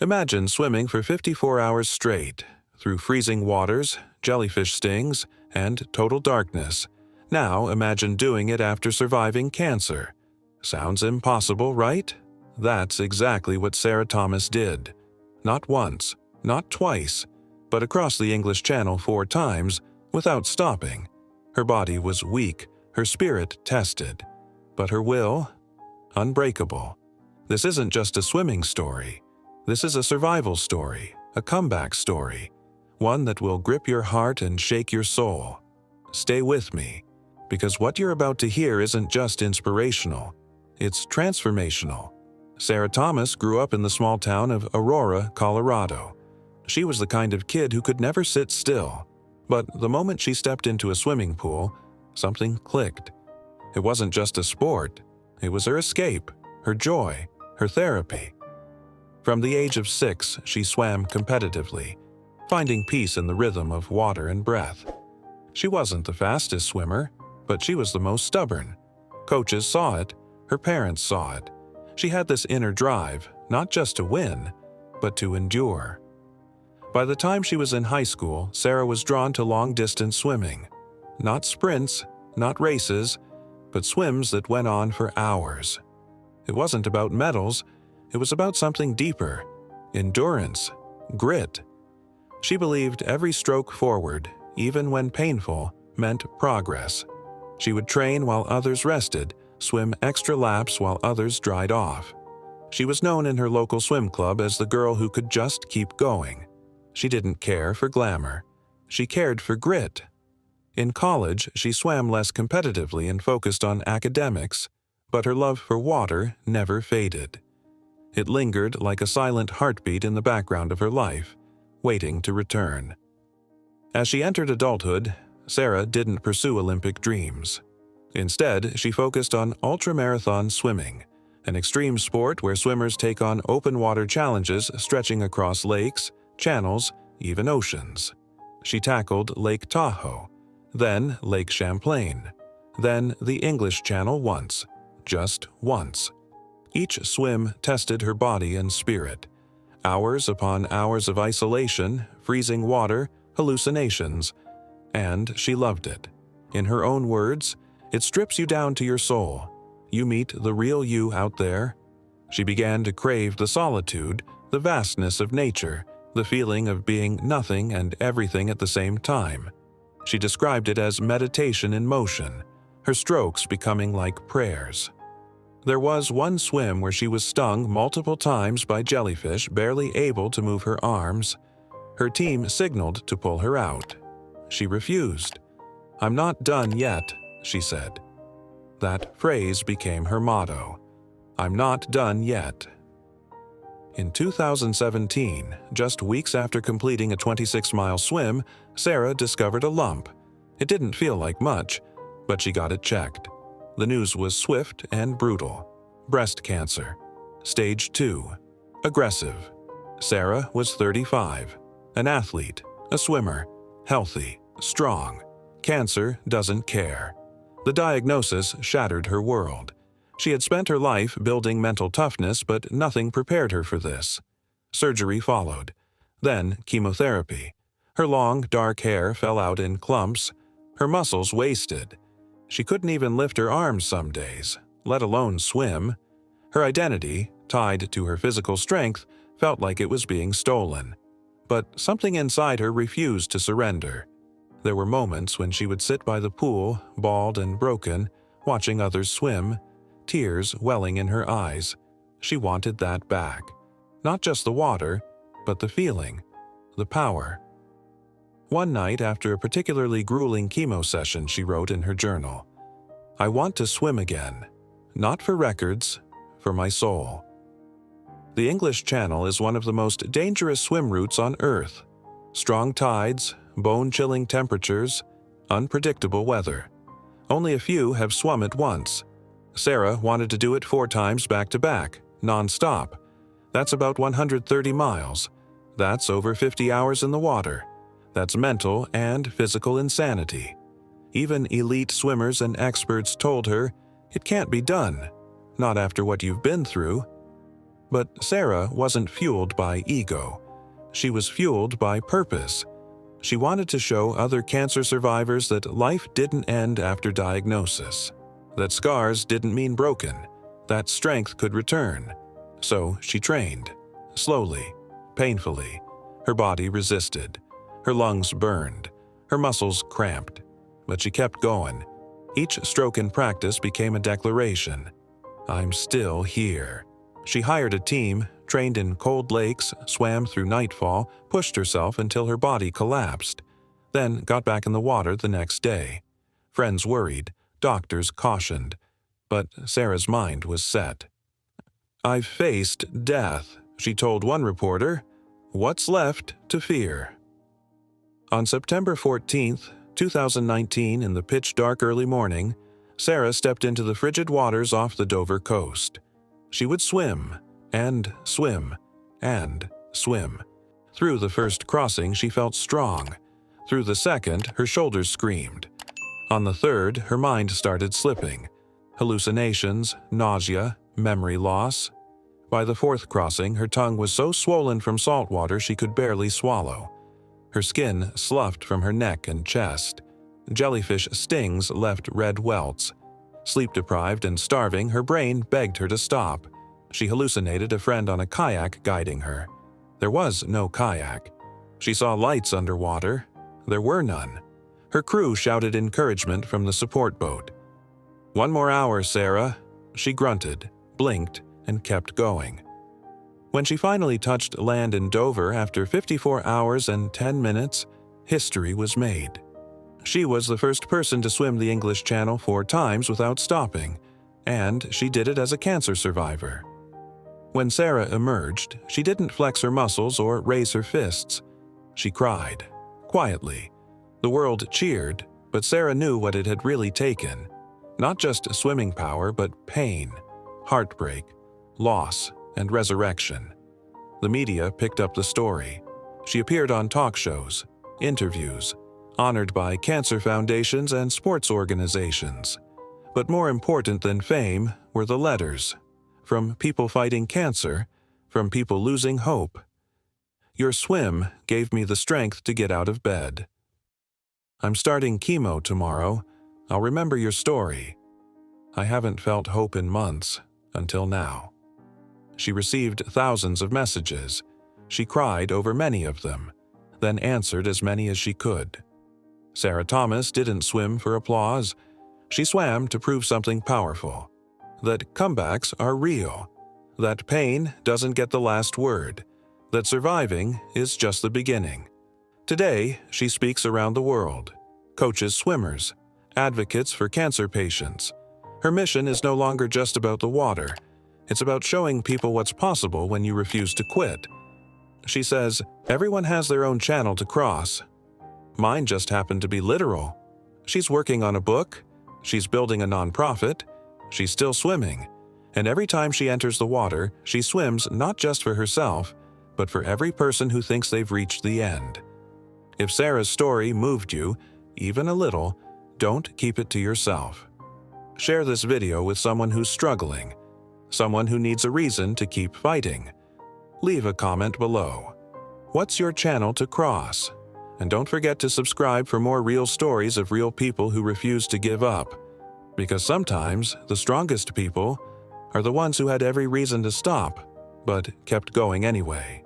Imagine swimming for 54 hours straight, through freezing waters, jellyfish stings, and total darkness. Now imagine doing it after surviving cancer. Sounds impossible, right? That's exactly what Sarah Thomas did. Not once, not twice, but across the English Channel 4 times, without stopping. Her body was weak, her spirit tested, but her will, unbreakable. This isn't just a swimming story. This is a survival story, a comeback story, one that will grip your heart and shake your soul. Stay with me, because what you're about to hear isn't just inspirational, it's transformational. Sarah Thomas grew up in the small town of Aurora, Colorado. She was the kind of kid who could never sit still. But the moment she stepped into a swimming pool, something clicked. It wasn't just a sport. It was her escape, her joy, her therapy. From the age of 6, she swam competitively, finding peace in the rhythm of water and breath. She wasn't the fastest swimmer, but she was the most stubborn. Coaches saw it, her parents saw it. She had this inner drive, not just to win, but to endure. By the time she was in high school, Sarah was drawn to long-distance swimming. Not sprints, not races, but swims that went on for hours. It wasn't about medals, it was about something deeper: endurance, grit. She believed every stroke forward, even when painful, meant progress. She would train while others rested, swim extra laps while others dried off. She was known in her local swim club as the girl who could just keep going. She didn't care for glamour. She cared for grit. In college, she swam less competitively and focused on academics, but her love for water never faded. It lingered like a silent heartbeat in the background of her life, waiting to return. As she entered adulthood, Sarah didn't pursue Olympic dreams. Instead, she focused on ultramarathon swimming, an extreme sport where swimmers take on open-water challenges stretching across lakes, channels, even oceans. She tackled Lake Tahoe, then Lake Champlain, then the English Channel once, just once. Each swim tested her body and spirit. Hours upon hours of isolation, freezing water, hallucinations, and she loved it. In her own words, "It strips you down to your soul. You meet the real you out there." She began to crave the solitude, the vastness of nature, the feeling of being nothing and everything at the same time. She described it as meditation in motion, her strokes becoming like prayers. There was one swim where she was stung multiple times by jellyfish, barely able to move her arms. Her team signaled to pull her out. She refused. "I'm not done yet," she said. That phrase became her motto. "I'm not done yet." In 2017, just weeks after completing a 26-mile swim, Sarah discovered a lump. It didn't feel like much, but she got it checked. The news was swift and brutal. Breast cancer. Stage 2. Aggressive. Sarah was 35. An athlete, a swimmer, healthy, strong. Cancer doesn't care. The diagnosis shattered her world. She had spent her life building mental toughness, but nothing prepared her for this. Surgery followed. Then chemotherapy. Her long, dark hair fell out in clumps. Her muscles wasted. She couldn't even lift her arms some days, let alone swim. Her identity, tied to her physical strength, felt like it was being stolen. But something inside her refused to surrender. There were moments when she would sit by the pool, bald and broken, watching others swim, tears welling in her eyes. She wanted that back. Not just the water, but the feeling, the power. One night after a particularly grueling chemo session, she wrote in her journal, "I want to swim again, not for records, for my soul." The English Channel is one of the most dangerous swim routes on Earth. Strong tides, bone-chilling temperatures, unpredictable weather. Only a few have swum it once. Sarah wanted to do it 4 times back-to-back, nonstop. That's about 130 miles. That's over 50 hours in the water. That's mental and physical insanity. Even elite swimmers and experts told her, "It can't be done, not after what you've been through." But Sarah wasn't fueled by ego. She was fueled by purpose. She wanted to show other cancer survivors that life didn't end after diagnosis, that scars didn't mean broken, that strength could return. So she trained, slowly, painfully. Her body resisted. Her lungs burned. Her muscles cramped. But she kept going. Each stroke in practice became a declaration. I'm still here. She hired a team, trained in cold lakes, swam through nightfall, pushed herself until her body collapsed, then got back in the water the next day. Friends worried, doctors cautioned, but Sarah's mind was set. I've faced death, she told one reporter. What's left to fear? On September 14, 2019, in the pitch-dark early morning, Sarah stepped into the frigid waters off the Dover coast. She would swim, and swim, and swim. Through the first crossing, she felt strong. Through the second, her shoulders screamed. On the third, her mind started slipping. Hallucinations, nausea, memory loss. By the fourth crossing, her tongue was so swollen from salt water she could barely swallow. Her skin sloughed from her neck and chest. Jellyfish stings left red welts. Sleep-deprived and starving, her brain begged her to stop. She hallucinated a friend on a kayak guiding her. There was no kayak. She saw lights underwater. There were none. Her crew shouted encouragement from the support boat. "One more hour, Sarah." She grunted, blinked, and kept going. When she finally touched land in Dover after 54 hours and 10 minutes, history was made. She was the first person to swim the English Channel 4 times without stopping, and she did it as a cancer survivor. When Sarah emerged, she didn't flex her muscles or raise her fists. She cried, quietly. The world cheered, but Sarah knew what it had really taken. Not just swimming power, but pain, heartbreak, loss, and resurrection. The media picked up the story. She appeared on talk shows, interviews, honored by cancer foundations and sports organizations. But more important than fame were the letters. From people fighting cancer, from people losing hope. Your swim gave me the strength to get out of bed. I'm starting chemo tomorrow. I'll remember your story. I haven't felt hope in months, until now. She received thousands of messages. She cried over many of them, then answered as many as she could. Sarah Thomas didn't swim for applause. She swam to prove something powerful. That comebacks are real. That pain doesn't get the last word. That surviving is just the beginning. Today, she speaks around the world, coaches swimmers, advocates for cancer patients. Her mission is no longer just about the water. It's about showing people what's possible when you refuse to quit. She says, everyone has their own channel to cross. Mine just happened to be literal. She's working on a book. She's building a nonprofit. She's still swimming. And every time she enters the water, she swims not just for herself, but for every person who thinks they've reached the end. If Sarah's story moved you, even a little, don't keep it to yourself. Share this video with someone who's struggling, someone who needs a reason to keep fighting. Leave a comment below. What's your channel to cross? And don't forget to subscribe for more real stories of real people who refuse to give up. Because sometimes the strongest people are the ones who had every reason to stop, but kept going anyway.